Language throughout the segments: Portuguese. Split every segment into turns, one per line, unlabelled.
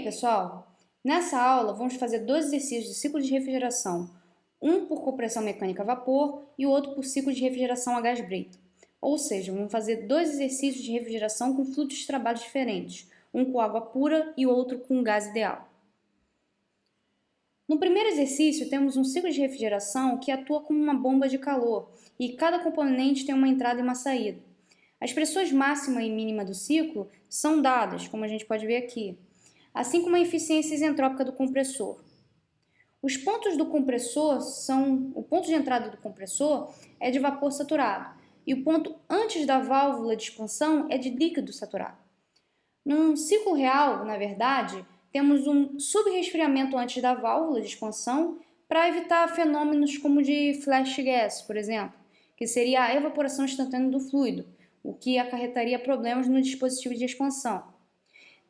pessoal? Nessa aula, vamos fazer dois exercícios de ciclo de refrigeração, um por compressão mecânica a vapor e o outro por ciclo de refrigeração a gás Brayton. Ou seja, vamos fazer dois exercícios de refrigeração com fluxos de trabalho diferentes, um com água pura e o outro com gás ideal. No primeiro exercício, temos um ciclo de refrigeração que atua como uma bomba de calor e cada componente tem uma entrada e uma saída. As pressões máxima e mínima do ciclo são dadas, como a gente pode ver aqui, assim como a eficiência isentrópica do compressor. Os pontos do compressor são... O ponto de entrada do compressor é de vapor saturado e o ponto antes da válvula de expansão é de líquido saturado. Num ciclo real, na verdade, temos um subresfriamento antes da válvula de expansão para evitar fenômenos como de flash gas, por exemplo, que seria a evaporação instantânea do fluido, o que acarretaria problemas no dispositivo de expansão.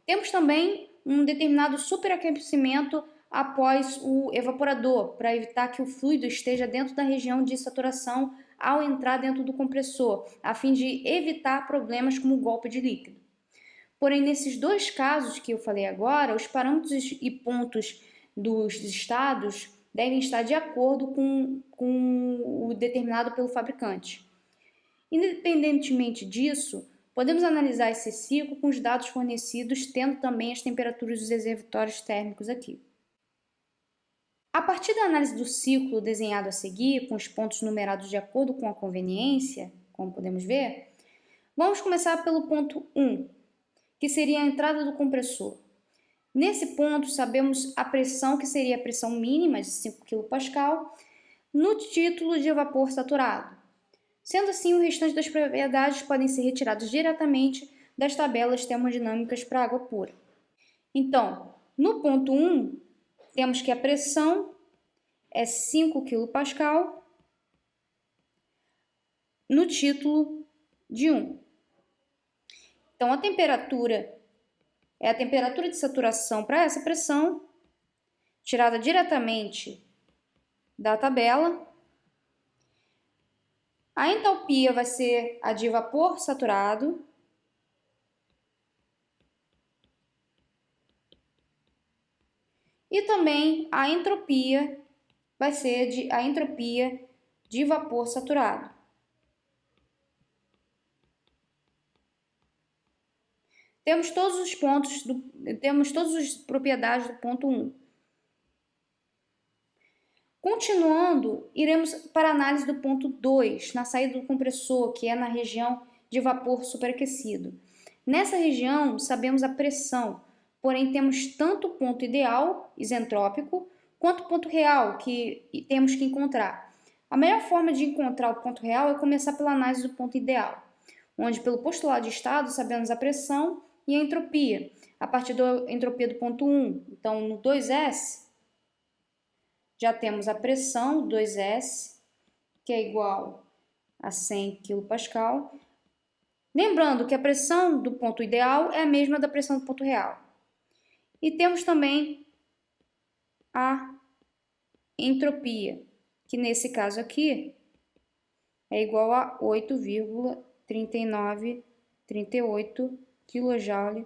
Temos também um determinado superaquecimento após o evaporador, para evitar que o fluido esteja dentro da região de saturação ao entrar dentro do compressor, a fim de evitar problemas como o golpe de líquido. Porém, nesses dois casos que eu falei agora, os parâmetros e pontos dos estados devem estar de acordo com o determinado pelo fabricante. Independentemente disso, podemos analisar esse ciclo com os dados fornecidos, tendo também as temperaturas dos reservatórios térmicos aqui. A partir da análise do ciclo desenhado a seguir, com os pontos numerados de acordo com a conveniência, como podemos ver, vamos começar pelo ponto 1, que seria a entrada do compressor. Nesse ponto, sabemos a pressão, que seria a pressão mínima de 5 kPa, no título de vapor saturado. Sendo assim, o restante das propriedades podem ser retiradas diretamente das tabelas termodinâmicas para água pura. Então, no ponto 1, temos que a pressão é 5 kPa no título de 1. Então, a temperatura é a temperatura de saturação para essa pressão, tirada diretamente da tabela. A entalpia vai ser a de vapor saturado. E também a entropia vai ser a entropia de vapor saturado. Temos todos os pontos, temos todas as propriedades do ponto 1. Continuando, iremos para a análise do ponto 2, na saída do compressor, que é na região de vapor superaquecido. Nessa região, sabemos a pressão, porém temos tanto o ponto ideal, isentrópico, quanto o ponto real, que temos que encontrar. A melhor forma de encontrar o ponto real é começar pela análise do ponto ideal, onde pelo postulado de estado sabemos a pressão e a entropia, a partir da entropia do ponto 1. Então, no 2S, já temos a pressão, 2S, que é igual a 100 kPa. Lembrando que a pressão do ponto ideal é a mesma da pressão do ponto real. E temos também a entropia, que nesse caso aqui é igual a 8,3938 kJ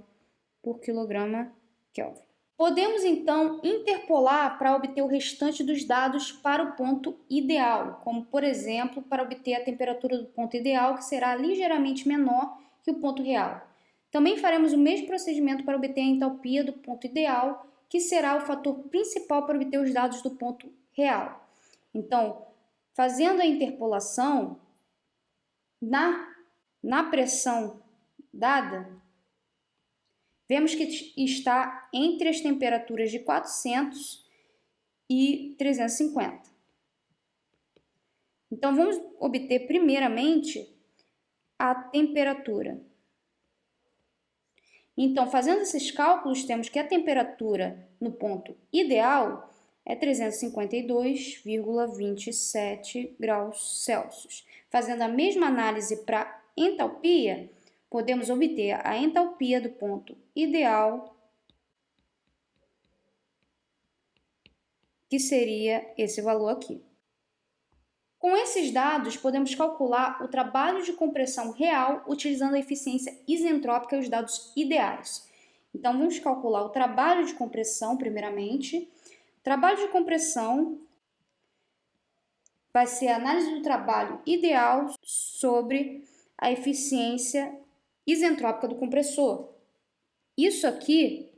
por quilograma Kelvin. Podemos, então, interpolar para obter o restante dos dados para o ponto ideal, como, por exemplo, para obter a temperatura do ponto ideal, que será ligeiramente menor que o ponto real. Também faremos o mesmo procedimento para obter a entalpia do ponto ideal, que será o fator principal para obter os dados do ponto real. Então, fazendo a interpolação na pressão dada, vemos que está entre as temperaturas de 400 e 350. Então, vamos obter primeiramente a temperatura. Então, fazendo esses cálculos, temos que a temperatura no ponto ideal é 352,27 graus Celsius. Fazendo a mesma análise para entalpia, podemos obter a entalpia do ponto ideal, que seria esse valor aqui. Com esses dados, podemos calcular o trabalho de compressão real utilizando a eficiência isentrópica e os dados ideais. Então, vamos calcular o trabalho de compressão primeiramente. O trabalho de compressão vai ser a análise do trabalho ideal sobre a eficiência isentrópica do compressor. Isso aqui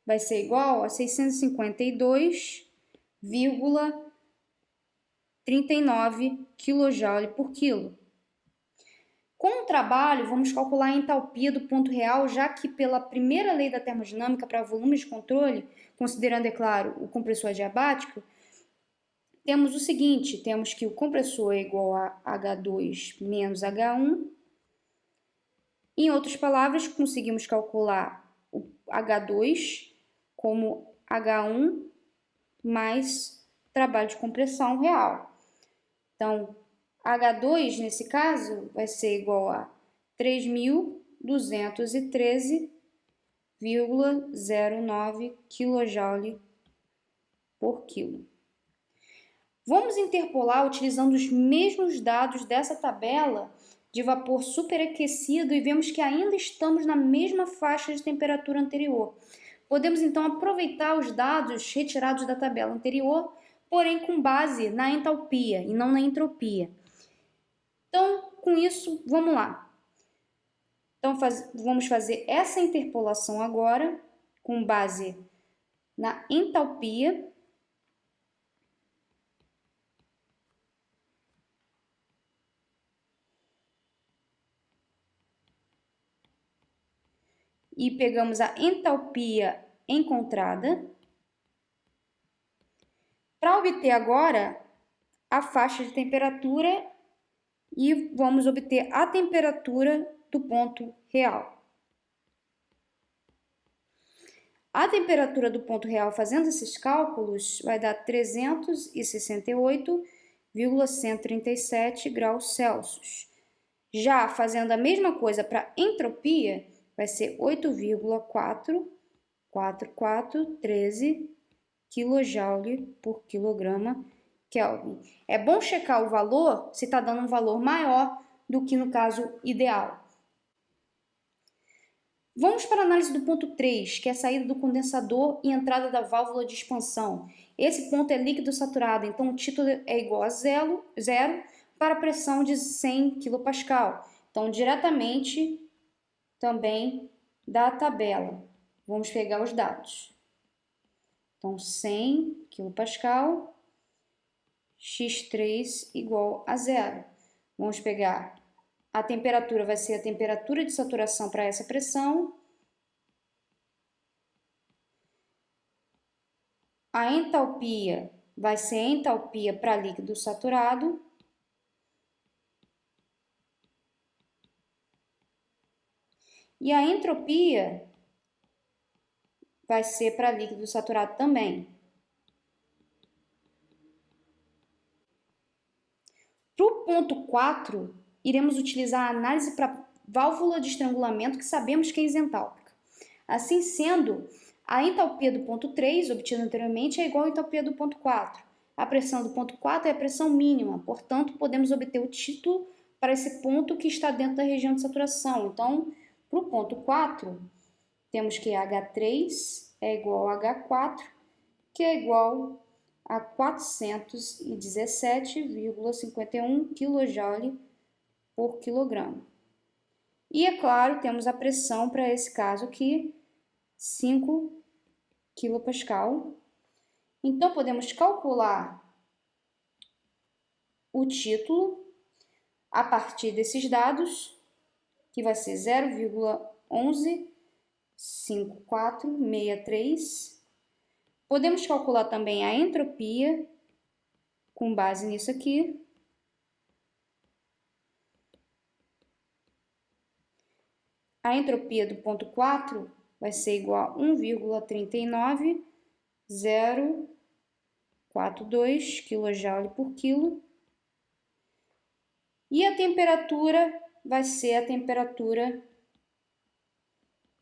vai ser igual a 652,39 kJ por quilo. Com o trabalho, vamos calcular a entalpia do ponto real, já que pela primeira lei da termodinâmica para volumes de controle, considerando, é claro, o compressor adiabático, temos o seguinte, temos que o compressor é igual a H2 menos H1. Em outras palavras, conseguimos calcular o H2 como H1 mais trabalho de compressão real. Então, H2, nesse caso, vai ser igual a 3.213,09 kJ por quilo. Vamos interpolar utilizando os mesmos dados dessa tabela de vapor superaquecido e vemos que ainda estamos na mesma faixa de temperatura anterior. Podemos então aproveitar os dados retirados da tabela anterior, porém com base na entalpia e não na entropia. Então, com isso, vamos lá. Então, vamos fazer essa interpolação agora, com base na entalpia. E pegamos a entalpia encontrada. Para obter agora a faixa de temperatura e vamos obter a temperatura do ponto real. A temperatura do ponto real, fazendo esses cálculos, vai dar 368,137 graus Celsius. Já fazendo a mesma coisa para entropia, vai ser 8,4413 kJ por quilograma Kelvin. É bom checar o valor se está dando um valor maior do que no caso ideal. Vamos para a análise do ponto 3, que é a saída do condensador e entrada da válvula de expansão. Esse ponto é líquido saturado, então o título é igual a zero para a pressão de 100 kPa. Então, diretamente também da tabela. Vamos pegar os dados. Então, 100 kPa, x3 igual a 0. Vamos pegar a temperatura, vai ser a temperatura de saturação para essa pressão. A entalpia vai ser a entalpia para líquido saturado. E a entropia vai ser para líquido saturado também. Para o ponto 4, iremos utilizar a análise para válvula de estrangulamento, que sabemos que é isentálpica. Assim sendo, a entalpia do ponto 3, obtida anteriormente, é igual à entalpia do ponto 4. A pressão do ponto 4 é a pressão mínima, portanto, podemos obter o título para esse ponto que está dentro da região de saturação. Então, para o ponto 4, temos que H3 é igual a H4, que é igual a 417,51 kJ por quilograma. E, é claro, temos a pressão para esse caso aqui, 5 kPa. Então, podemos calcular o título a partir desses dados, que vai ser 0,115463. Podemos calcular também a entropia, com base nisso aqui. A entropia do ponto 4 vai ser igual a 1,39042 kJ por quilo. E a temperatura vai ser a temperatura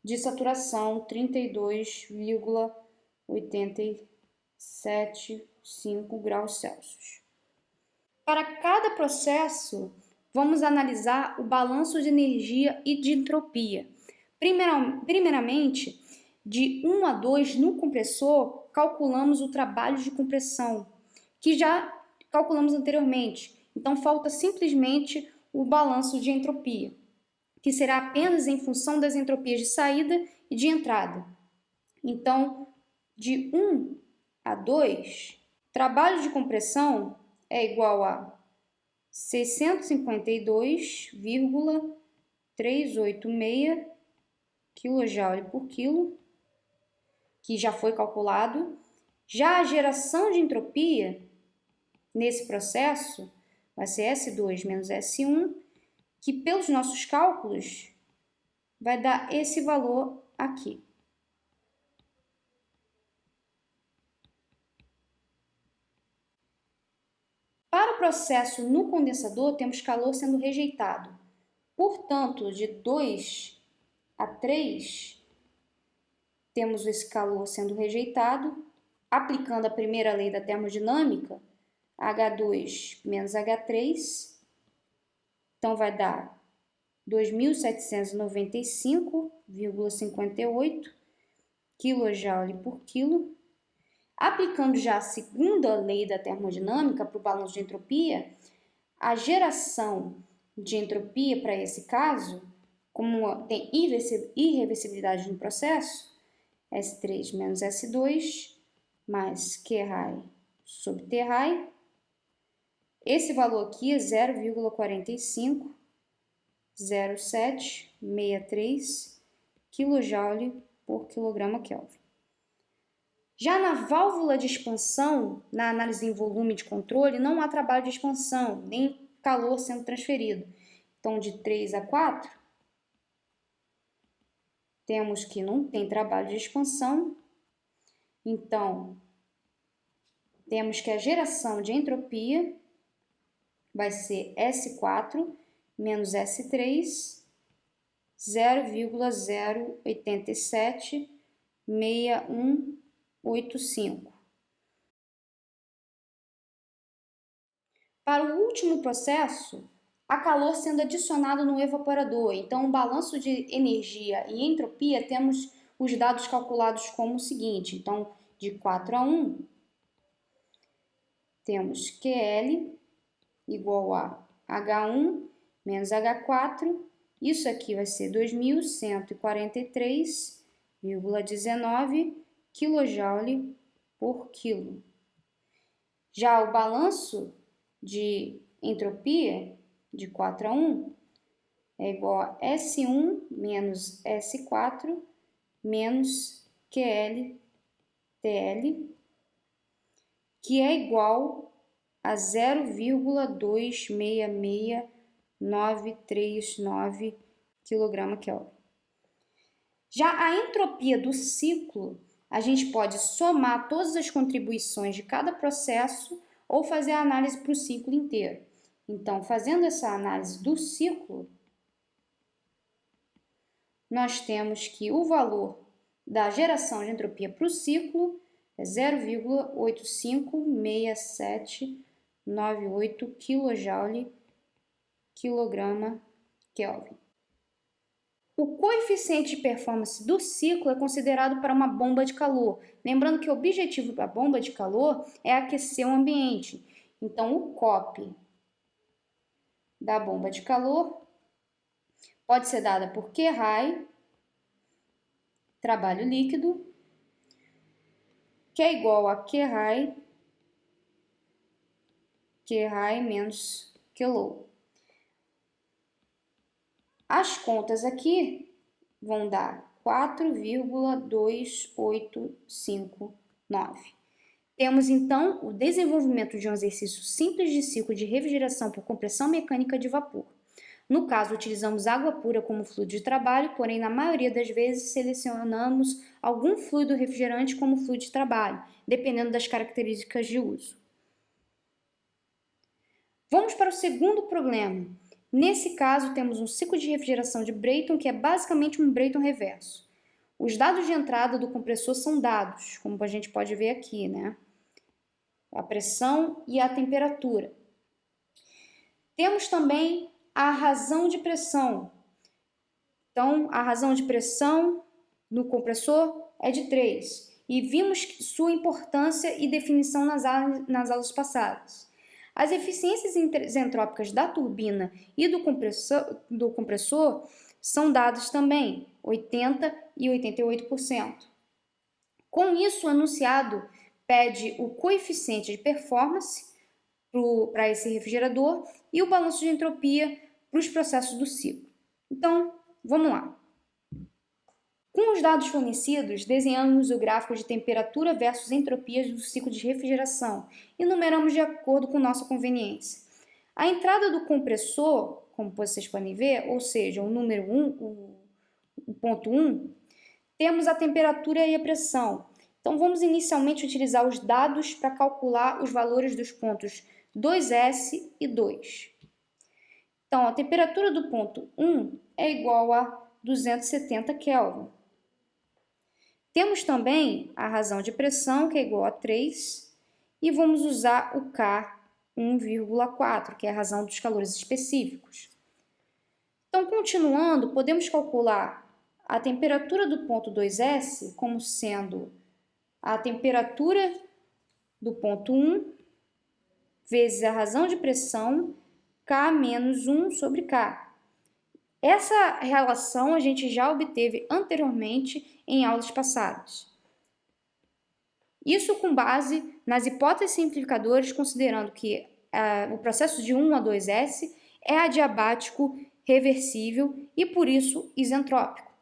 de saturação, 32,875 graus Celsius. Para cada processo, vamos analisar o balanço de energia e de entropia. Primeiramente, de 1 a 2 no compressor, calculamos o trabalho de compressão, que já calculamos anteriormente. Então, falta simplesmente o balanço de entropia, que será apenas em função das entropias de saída e de entrada. Então, de 1 a 2, trabalho de compressão é igual a 652,386 kJ por quilo, que já foi calculado. Já a geração de entropia nesse processo vai ser S2 menos S1, que pelos nossos cálculos vai dar esse valor aqui. Para o processo no condensador, temos calor sendo rejeitado. Portanto, de 2 a 3, temos esse calor sendo rejeitado. Aplicando a primeira lei da termodinâmica, H2 menos H3, então vai dar 2.795,58 kJ por quilo. Aplicando já a segunda lei da termodinâmica para o balanço de entropia, a geração de entropia para esse caso, como tem irreversibilidade no processo, S3 menos S2 mais Qi sobre Ti. Esse valor aqui é 0,450763 kJ por quilograma Kelvin. Já na válvula de expansão, na análise em volume de controle, não há trabalho de expansão, nem calor sendo transferido. Então, de 3 a 4, temos que não tem trabalho de expansão. Então, temos que a geração de entropia vai ser S4 menos S3, 0,0876185. Para o último processo, há calor sendo adicionado no evaporador. Então, o balanço de energia e entropia, temos os dados calculados como o seguinte. Então, de 4 a 1, temos QL igual a H1 menos H4. Isso aqui vai ser 2.143,19 kJ por quilo. Já o balanço de entropia, de 4 a 1, é igual a S1 menos S4 menos QL TL, que é igual a 0,266939 kgK. Já a entropia do ciclo, a gente pode somar todas as contribuições de cada processo ou fazer a análise para o ciclo inteiro. Então, fazendo essa análise do ciclo, nós temos que o valor da geração de entropia para o ciclo é 0,856798 kJ quilograma Kelvin. O coeficiente de performance do ciclo é considerado para uma bomba de calor. Lembrando que o objetivo da bomba de calor é aquecer o ambiente. Então, o COP da bomba de calor pode ser dada por Qi, trabalho líquido, que é igual a Qi menos Qlow. As contas aqui vão dar 4,2859. Temos, então, o desenvolvimento de um exercício simples de ciclo de refrigeração por compressão mecânica de vapor. No caso, utilizamos água pura como fluido de trabalho, porém, na maioria das vezes, selecionamos algum fluido refrigerante como fluido de trabalho, dependendo das características de uso. Vamos para o segundo problema. Nesse caso, temos um ciclo de refrigeração de Brayton, que é basicamente um Brayton reverso. Os dados de entrada do compressor são dados, como a gente pode ver aqui, né? A pressão e a temperatura. Temos também a razão de pressão. Então, a razão de pressão no compressor é de 3, e vimos sua importância e definição nas aulas passadas. As eficiências isentrópicas da turbina e do compressor são dados também, 80% e 88%. Com isso, o enunciado pede o coeficiente de performance para esse refrigerador e o balanço de entropia para os processos do ciclo. Então, vamos lá. Com os dados fornecidos, desenhamos o gráfico de temperatura versus entropia do ciclo de refrigeração e numeramos de acordo com nossa conveniência. A entrada do compressor, como vocês podem ver, ou seja, o número 1, o ponto 1, temos a temperatura e a pressão. Então, vamos inicialmente utilizar os dados para calcular os valores dos pontos 2S e 2. Então, a temperatura do ponto 1 é igual a 270 Kelvin. Temos também a razão de pressão, que é igual a 3, e vamos usar o K 1,4, que é a razão dos calores específicos. Então, continuando, podemos calcular a temperatura do ponto 2S como sendo a temperatura do ponto 1 vezes a razão de pressão K menos 1 sobre K. Essa relação a gente já obteve anteriormente em aulas passadas. Isso com base nas hipóteses simplificadoras, considerando que o processo de 1 a 2S é adiabático reversível e, por isso, isentrópico.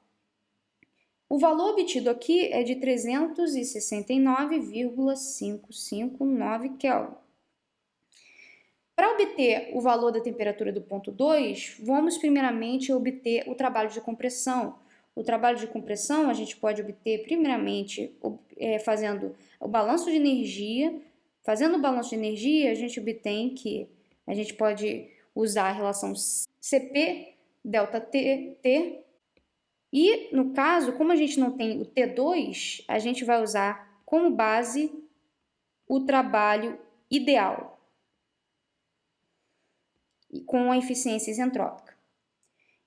O valor obtido aqui é de 369,559 Kelvin. Para obter o valor da temperatura do ponto 2, vamos primeiramente obter o trabalho de compressão. O trabalho de compressão a gente pode obter primeiramente fazendo o balanço de energia. Fazendo o balanço de energia, a gente obtém que a gente pode usar a relação Cp delta T, e no caso, como a gente não tem o T2, a gente vai usar como base o trabalho ideal com a eficiência isentrópica.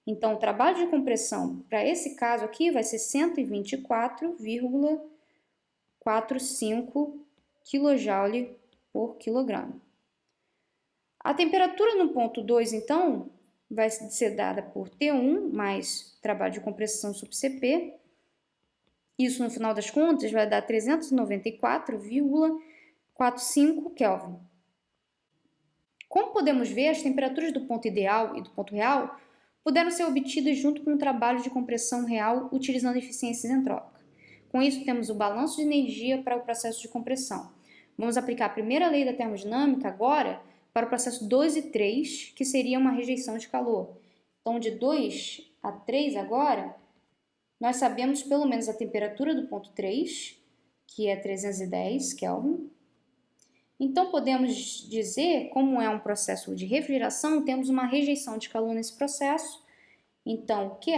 Então, o trabalho de compressão para esse caso aqui vai ser 124,45 kJ por quilograma. A temperatura no ponto 2, então, vai ser dada por T1 mais trabalho de compressão sobre Cp. Isso, no final das contas, vai dar 394,45 Kelvin. Como podemos ver, as temperaturas do ponto ideal e do ponto real puderam ser obtidas junto com o trabalho de compressão real utilizando eficiência isentrópica. Com isso, temos o balanço de energia para o processo de compressão. Vamos aplicar a primeira lei da termodinâmica agora para o processo 2 e 3, que seria uma rejeição de calor. Então, de 2 a 3 agora, nós sabemos pelo menos a temperatura do ponto 3, que é 310 Kelvin. Então, podemos dizer, como é um processo de refrigeração, temos uma rejeição de calor nesse processo. Então, Qi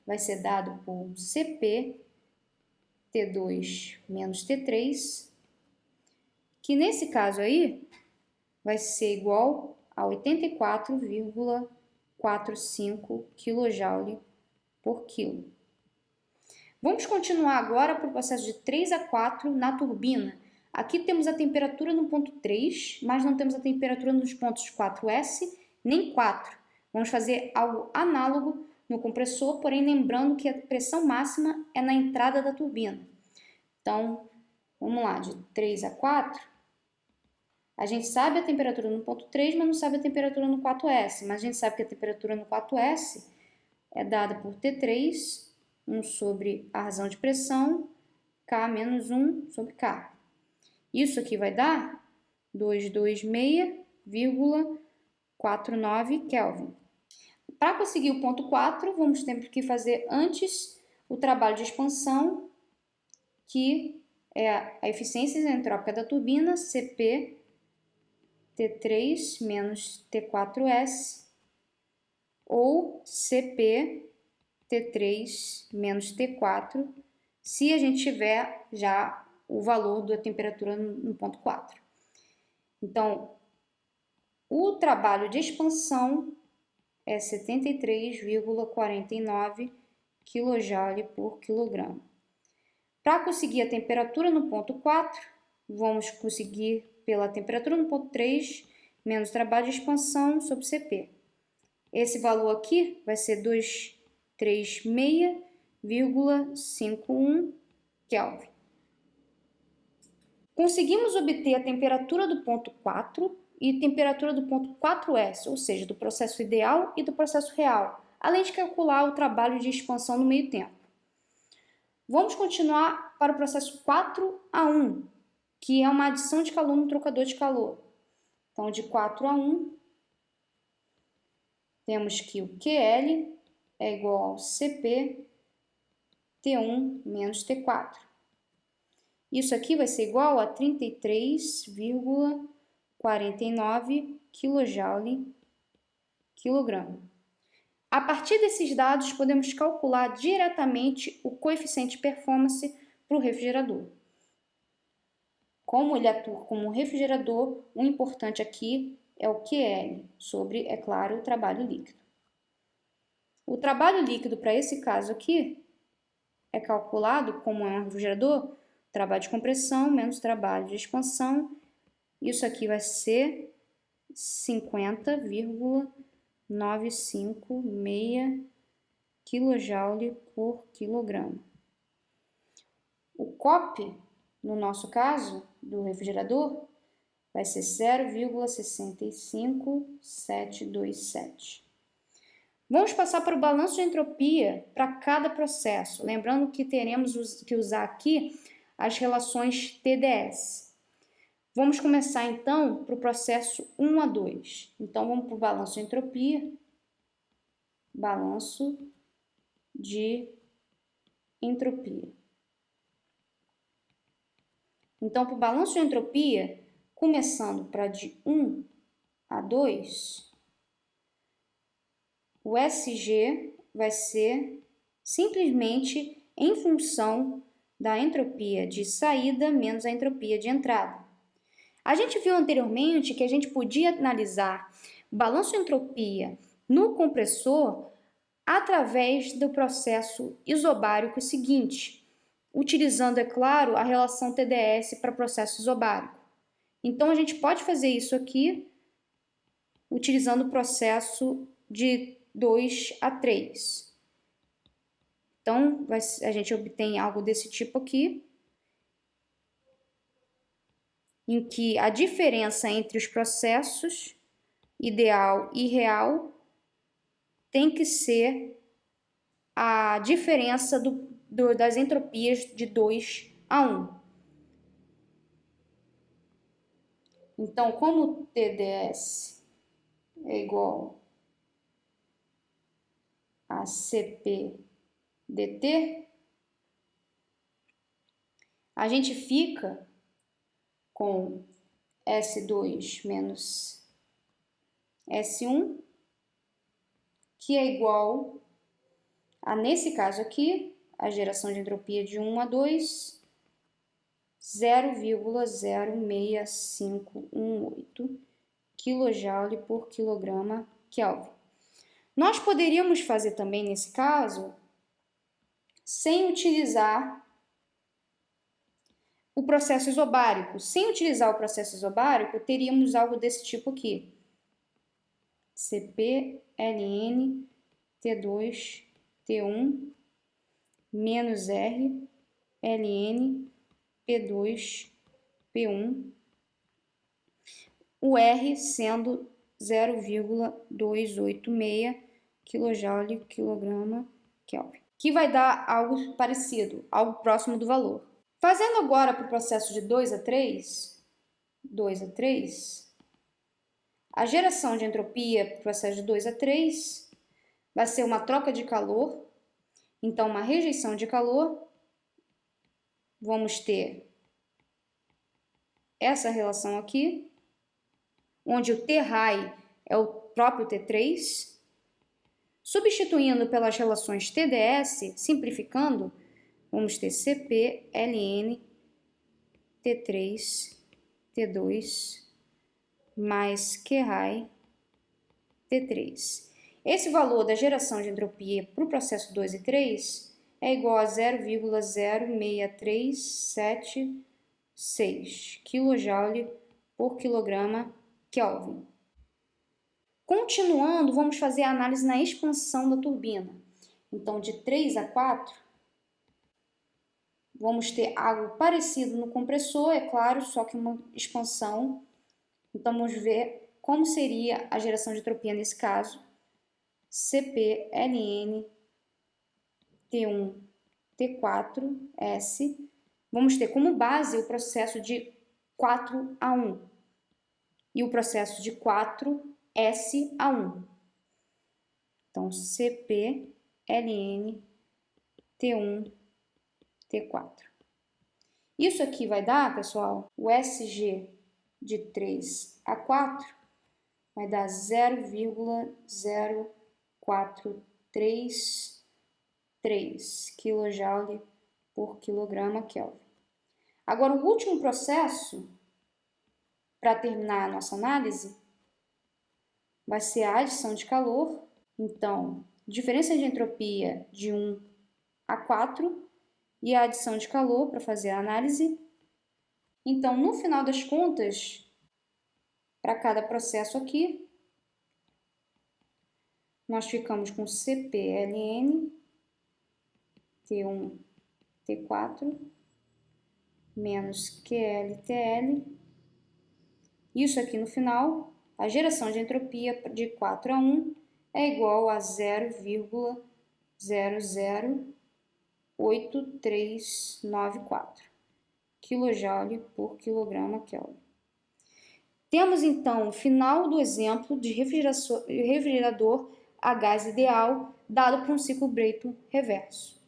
vai ser dado por Cp T2 menos T3, que nesse caso aí vai ser igual a 84,45 kJ por quilo. Vamos continuar agora para o processo de 3 a 4 na turbina. Aqui temos a temperatura no ponto 3, mas não temos a temperatura nos pontos 4S nem 4. Vamos fazer algo análogo no compressor, porém lembrando que a pressão máxima é na entrada da turbina. Então, vamos lá, de 3 a 4, a gente sabe a temperatura no ponto 3, mas não sabe a temperatura no 4S. Mas a gente sabe que a temperatura no 4S é dada por T3, 1 sobre a razão de pressão, K menos 1 sobre K. Isso aqui vai dar 226,49 Kelvin. Para conseguir o ponto 4, vamos ter que fazer antes o trabalho de expansão, que é a eficiência isentrópica da turbina, Cp T3 menos T4S, ou Cp T3 menos T4, se a gente tiver já o valor da temperatura no ponto 4. Então, o trabalho de expansão é 73,49 kJ por quilograma. Para conseguir a temperatura no ponto 4, vamos conseguir pela temperatura no ponto 3 menos trabalho de expansão sobre Cp. Esse valor aqui vai ser 236,51 Kelvin. Conseguimos obter a temperatura do ponto 4 e temperatura do ponto 4S, ou seja, do processo ideal e do processo real, além de calcular o trabalho de expansão no meio tempo. Vamos continuar para o processo 4A1, que é uma adição de calor no trocador de calor. Então, de 4A1, temos que o QL é igual ao CP T1 menos T4. Isso aqui vai ser igual a 33,49 kJ quilograma. A partir desses dados, podemos calcular diretamente o coeficiente de performance para o refrigerador. Como ele atua como um refrigerador, o importante aqui é o QL, sobre, é claro, o trabalho líquido. O trabalho líquido para esse caso aqui é calculado como é um refrigerador, trabalho de compressão menos trabalho de expansão. Isso aqui vai ser 50,956 kJ por quilograma. O COP, no nosso caso, do refrigerador, vai ser 0,65727. Vamos passar para o balanço de entropia para cada processo, lembrando que teremos que usar aqui as relações TdS. Vamos começar então para o processo 1 a 2. Então vamos para o balanço de entropia, balanço de entropia. Então, para o balanço de entropia, começando para de 1 a 2, o SG vai ser simplesmente em função da entropia de saída menos a entropia de entrada. A gente viu anteriormente que a gente podia analisar o balanço de entropia no compressor através do processo isobárico seguinte, utilizando, é claro, a relação TdS para processo isobárico. Então, a gente pode fazer isso aqui utilizando o processo de 2 a 3. Então, a gente obtém algo desse tipo aqui, em que a diferença entre os processos ideal e real tem que ser a diferença das entropias de 2 a 1. Então, como TdS é igual a Cp dt, a gente fica com S2 menos S1, que é igual a, nesse caso aqui, a geração de entropia de 1 a 2, 0,06518 kJ por quilograma Kelvin. Nós poderíamos fazer também, nesse caso, sem utilizar o processo isobárico. Sem utilizar o processo isobárico, teríamos algo desse tipo aqui. Cp ln T2 T1 menos R ln P2 P1, o R sendo 0,286 kJ quilograma Kelvin, que vai dar algo parecido, algo próximo do valor. Fazendo agora para o processo de 2 a 3, a geração de entropia para o processo de 2 a 3 vai ser uma troca de calor, então uma rejeição de calor. Vamos ter essa relação aqui, onde o T-high é o próprio T3, substituindo pelas relações TdS, simplificando, vamos ter Cp ln T3 T2 mais Q-high T3. Esse valor da geração de entropia para o processo 2 e 3 é igual a 0,06376 kJ por quilograma Kelvin. Continuando, vamos fazer a análise na expansão da turbina. Então, de 3 a 4, vamos ter algo parecido no compressor, é claro, só que uma expansão. Então, vamos ver como seria a geração de entropia nesse caso. Cp ln T1 T4 S. Vamos ter como base o processo de 4 a 1 e o processo de 4 S a 1. Então, Cp ln T1 T4. Isso aqui vai dar, pessoal, o Sg de 3 a 4 vai dar 0,0433 kJ por quilograma Kelvin. Agora, o último processo, para terminar a nossa análise, vai ser a adição de calor. Então, diferença de entropia de 1 a 4 e a adição de calor para fazer a análise. Então, no final das contas, para cada processo aqui, nós ficamos com CPLN T1 T4 menos QLTL. Isso aqui no final, a geração de entropia de 4 a 1 é igual a 0,008394 kJ por quilograma Kelvin. Temos então o final do exemplo de refrigerador a gás ideal dado por um ciclo Brayton reverso.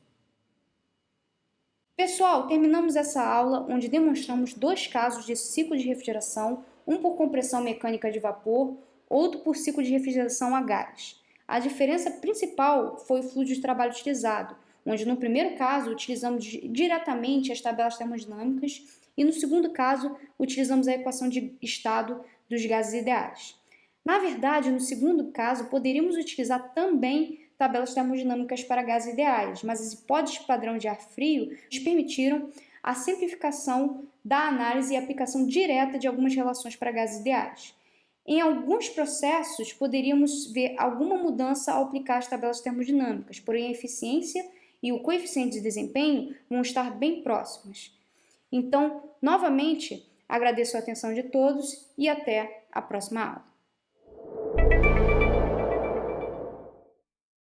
Pessoal, terminamos essa aula onde demonstramos dois casos de ciclo de refrigeração, um por compressão mecânica de vapor, outro por ciclo de refrigeração a gás. A diferença principal foi o fluxo de trabalho utilizado, onde no primeiro caso utilizamos diretamente as tabelas termodinâmicas e no segundo caso utilizamos a equação de estado dos gases ideais. Na verdade, no segundo caso, poderíamos utilizar também tabelas termodinâmicas para gases ideais, mas as hipóteses padrão de ar frio nos permitiram a simplificação da análise e aplicação direta de algumas relações para gases ideais. Em alguns processos, poderíamos ver alguma mudança ao aplicar as tabelas termodinâmicas, porém a eficiência e o coeficiente de desempenho vão estar bem próximos. Então, novamente, agradeço a atenção de todos e até a próxima aula.